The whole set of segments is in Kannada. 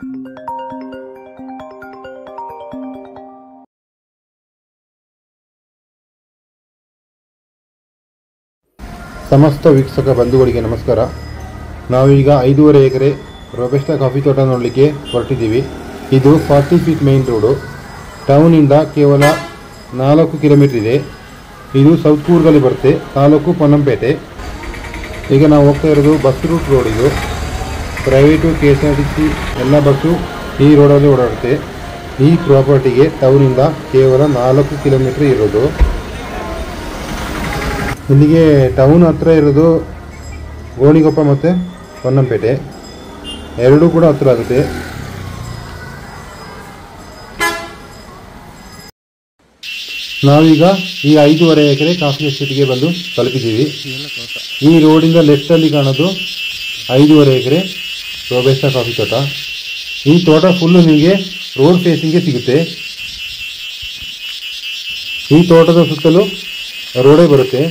ಸಮಸ್ತ ವೀಕ್ಷಕ ಬಂಧುಗಳಿಗೆ ನಮಸ್ಕಾರ. ನಾವೀಗ 5.5 ಎಕರೆ ರೋಬಸ್ಟಾ ಕಾಫಿ ತೋಟ ನೋಡಲಿಕ್ಕೆ ಹೊರಟಿದ್ದೀವಿ. ಇದು 40 ಫೀಟ್ ಮೇನ್ ರೋಡು. ಟೌನಿಂದ ಕೇವಲ 4 ಕಿಲೋಮೀಟರ್ ಇದೆ. ಇದು ಸೌತ್ ಕೂರ್ಗಲ್ಲಿ ಬರುತ್ತೆ, ತಾಲೂಕು ಪೊನ್ನಂಪೇಟೆ. ಈಗ ನಾವು ಹೋಗ್ತಾ ಇರೋದು ಬಸ್ ರೂಟ್ ರೋಡ್. ಇದು ಪ್ರೈವೇಟು KSRTC ಎಲ್ಲ ಬಸ್ಸು ಈ ರೋಡಲ್ಲಿ ಓಡಾಡುತ್ತೆ. ಈ ಪ್ರಾಪರ್ಟಿಗೆ ಟೌನಿಂದ ಕೇವಲ 4 ಕಿಲೋಮೀಟರ್ ಇರೋದು. ಇಲ್ಲಿಗೆ ಟೌನ್ ಹತ್ರ ಇರೋದು ಗೋಣಿಗೊಪ್ಪ ಮತ್ತು ಪೊನ್ನಂಪೇಟೆ, ಎರಡೂ ಕೂಡ ಹತ್ರ ಆಗುತ್ತೆ. ನಾವೀಗ ಈ 5.5 ಎಕರೆ ಕಾಫಿ ಎಸ್ಟೇಟ್ಗೆ ಬಂದು ತಲುಪಿದ್ದೀವಿ. ಈ ರೋಡಿಂದ ಲೆಫ್ಟಲ್ಲಿ ಕಾಣೋದು 5.5 ಎಕರೆ ರೋಬಸ್ಟಾ ಕಾಫಿ ತೋಟ. ಈ ತೋಟ ಫುಲ್ಲು ನಿಮಗೆ ರೋಡ್ ಫೇಸಿಂಗ್ಗೆ ಸಿಗುತ್ತೆ. ಈ ತೋಟದ ಸುತ್ತಲೂ ರೋಡೇ ಬರುತ್ತೆ,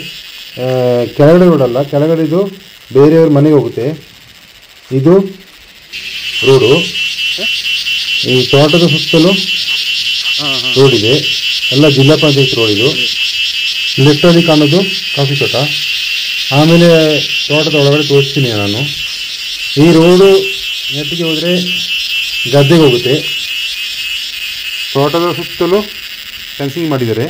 ಕೆಳಗಡೆ ರೋಡಲ್ಲ, ಕೆಳಗಡೆ ಇದು ಬೇರೆಯವ್ರ ಮನೆಗೆ ಹೋಗುತ್ತೆ. ಇದು ರೋಡು. ಈ ತೋಟದ ಸುತ್ತಲೂ ರೋಡ್ ಇದೆ, ಎಲ್ಲ ಜಿಲ್ಲಾ ಪಂಚಾಯತ್ ರೋಡ್. ಇದು ಲೆಫ್ಟಲ್ಲಿ ಕಾಣೋದು ಕಾಫಿ ತೋಟ. ಆಮೇಲೆ ತೋಟದ ಒಳಗಡೆ ತೋರಿಸ್ತೀನಿ ನಾನು. ಈ ರೋಡು ನೆಟ್ಟಿಗೆ ಹೋದರೆ ಗದ್ದೆಗೆ ಹೋಗುತ್ತೆ. ತೋಟದ ಸುತ್ತಲೂ ಫೆನ್ಸಿಂಗ್ ಮಾಡಿದ್ದಾರೆ.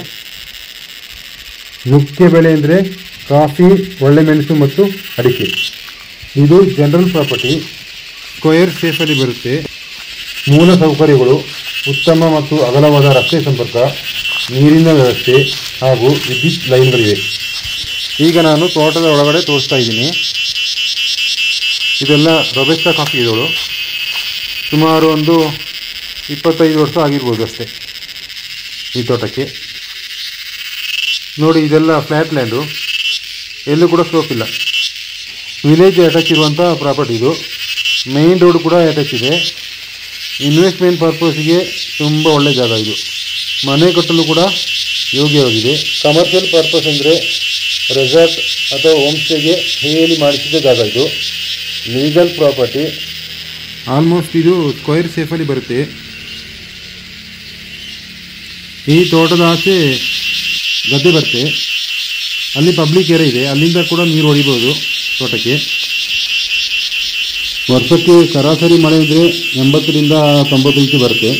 ಮುಖ್ಯ ಬೆಳೆ ಅಂದರೆ ಕಾಫಿ, ಒಳ್ಳೆ ಮೆಣಸು ಮತ್ತು ಅಡಿಕೆ. ಇದು ಜನರಲ್ ಪ್ರಾಪರ್ಟಿ, ಸ್ಕ್ವೇರ್ ಸೇಫಲ್ಲಿ ಬರುತ್ತೆ. ಮೂಲ ಸೌಕರ್ಯಗಳು ಉತ್ತಮ ಮತ್ತು ಅಗಲವಾದ ರಸ್ತೆ ಸಂಪರ್ಕ, ನೀರಿನ ವ್ಯವಸ್ಥೆ ಹಾಗೂ ವಿದ್ಯುತ್ ಲೈನ್ಗಳಿವೆ. ಈಗ ನಾನು ತೋಟದ ಒಳಗಡೆ ತೋರಿಸ್ತಾ ಇದ್ದೀನಿ. ಇದೆಲ್ಲ ರೋಬಸ್ಟಾ ಕಾಫಿ ಗಿಡಗಳು. ಸುಮಾರು ಒಂದು 25 ವರ್ಷ ಆಗಿರ್ಬೋದು ಅಷ್ಟೇ ಈ ತೋಟಕ್ಕೆ. ನೋಡಿ, ಇದೆಲ್ಲ ಫ್ಲ್ಯಾಟ್ ಲ್ಯಾಂಡು, ಎಲ್ಲೂ ಕೂಡ ಸ್ಲೋಪ್ ಇಲ್ಲ. ವಿಲೇಜ್ ಅಟ್ಯಾಚ್ ಇರುವಂಥ ಪ್ರಾಪರ್ಟಿ ಇದು. ಮೇನ್ ರೋಡ್ ಕೂಡ ಅಟ್ಯಾಚ್ ಇದೆ. ಇನ್ವೆಸ್ಟ್ಮೆಂಟ್ ಪರ್ಪಸ್ಗೆ ತುಂಬ ಒಳ್ಳೆ ಜಾಗ ಇದು. ಮನೆ ಕಟ್ಟಲು ಕೂಡ ಯೋಗ್ಯವಾಗಿದೆ. ಕಮರ್ಷಿಯಲ್ ಪರ್ಪಸ್ ಅಂದರೆ ರೆಸಾರ್ಟ್ ಅಥವಾ ಹೋಮ್ ಸ್ಟೇಗೆ ಹೇಳಿ ಮಾಡಿಸಿದ ಜಾಗ ಇದು. Legal property. ಆಲ್ಮೋಸ್ಟ್ ಇದು ಸ್ಕ್ವೇರ್ ಸೇಫಲ್ಲಿ ಬರುತ್ತೆ. ಈ ತೋಟದ ಆಚೆ ಗದ್ದೆ ಬರುತ್ತೆ, ಅಲ್ಲಿ ಪಬ್ಲಿಕ್ ಏರಿಯಾ ಇದೆ, ಅಲ್ಲಿಂದ ಕೂಡ ನೀರು ಹೊಡಿಬೋದು ತೋಟಕ್ಕೆ. ವರ್ಷಕ್ಕೆ ಸರಾಸರಿ ಮಳೆ ಅಂದರೆ 80ರಿಂದ 90 ಇಂಚು ಬರುತ್ತೆ.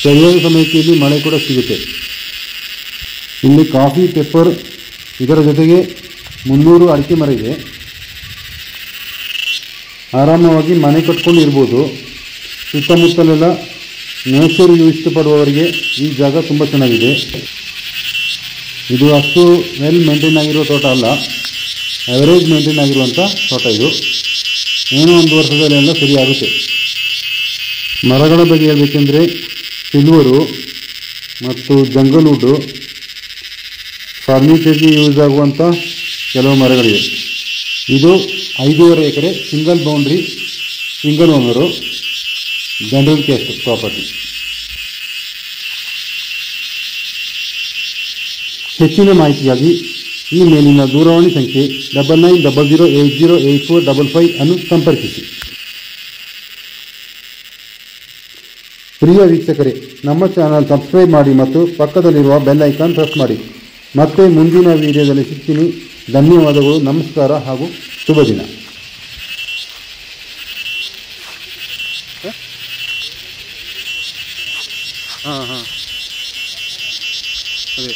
ಸರಿಯಾದ ಸಮಯಕ್ಕೆ ಇಲ್ಲಿ ಮಳೆ ಕೂಡ ಸಿಗುತ್ತೆ. ಇಲ್ಲಿ ಕಾಫಿ, ಪೆಪ್ಪರ್, ಇದರ ಜೊತೆಗೆ 300 ಅಡಿಕೆ ಮರ ಇದೆ. ಆರಾಮವಾಗಿ ಮನೆ ಕಟ್ಕೊಂಡು ಇರ್ಬೋದು. ಸುತ್ತಮುತ್ತಲೆಲ್ಲ ನೇಚರ್ ಇಷ್ಟಪಡುವವರಿಗೆ ಈ ಜಾಗ ತುಂಬ ಚೆನ್ನಾಗಿದೆ. ಇದು ಅಷ್ಟು ವೆಲ್ ಮೇಂಟೈನ್ ಆಗಿರೋ ತೋಟ ಅಲ್ಲ, ಅವರೇಜ್ ಮೇಂಟೈನ್ ಆಗಿರುವಂಥ ತೋಟ ಇದು. ಏನೋ ಒಂದು ವರ್ಷದಲ್ಲೆಲ್ಲ ಸರಿ ಆಗುತ್ತೆ. ಮರಗಳ ಬಗ್ಗೆ ಹೇಳಬೇಕೆಂದರೆ ಸಿಲ್ವರು ಮತ್ತು ಜಂಗಲ್ ವುಡ್ಡು, ಫರ್ನಿಚರ್ಗೆ ಯೂಸ್ ಆಗುವಂಥ ಕೆಲವು ಮರಗಳಿವೆ. ಇದು 5.5 ಎಕರೆ single boundary, single owner, general caste property. ಹೆಚ್ಚಿನ ಮಾಹಿತಿಗಾಗಿ ಈ ಮೇಲಿನ ದೂರವಾಣಿ ಸಂಖ್ಯೆ 9900808455 ಅನ್ನು ಸಂಪರ್ಕಿಸಿ. ಪ್ರಿಯ ವೀಕ್ಷಕರೇ, ನಮ್ಮ ಚಾನಲ್ ಸಬ್ಸ್ಕ್ರೈಬ್ ಮಾಡಿ ಮತ್ತು ಪಕ್ಕದಲ್ಲಿರುವ ಬೆಲ್ ಐಕಾನ್ ಪ್ರೆಸ್ ಮಾಡಿ. ಮತ್ತೆ ಮುಂದಿನ ವಿಡಿಯೋದಲ್ಲಿ ಸಿಗ್ತೀನಿ. ಧನ್ಯವಾದಗಳು, ನಮಸ್ಕಾರ ಹಾಗೂ ಶುಭ ದಿನ. ಅದೇ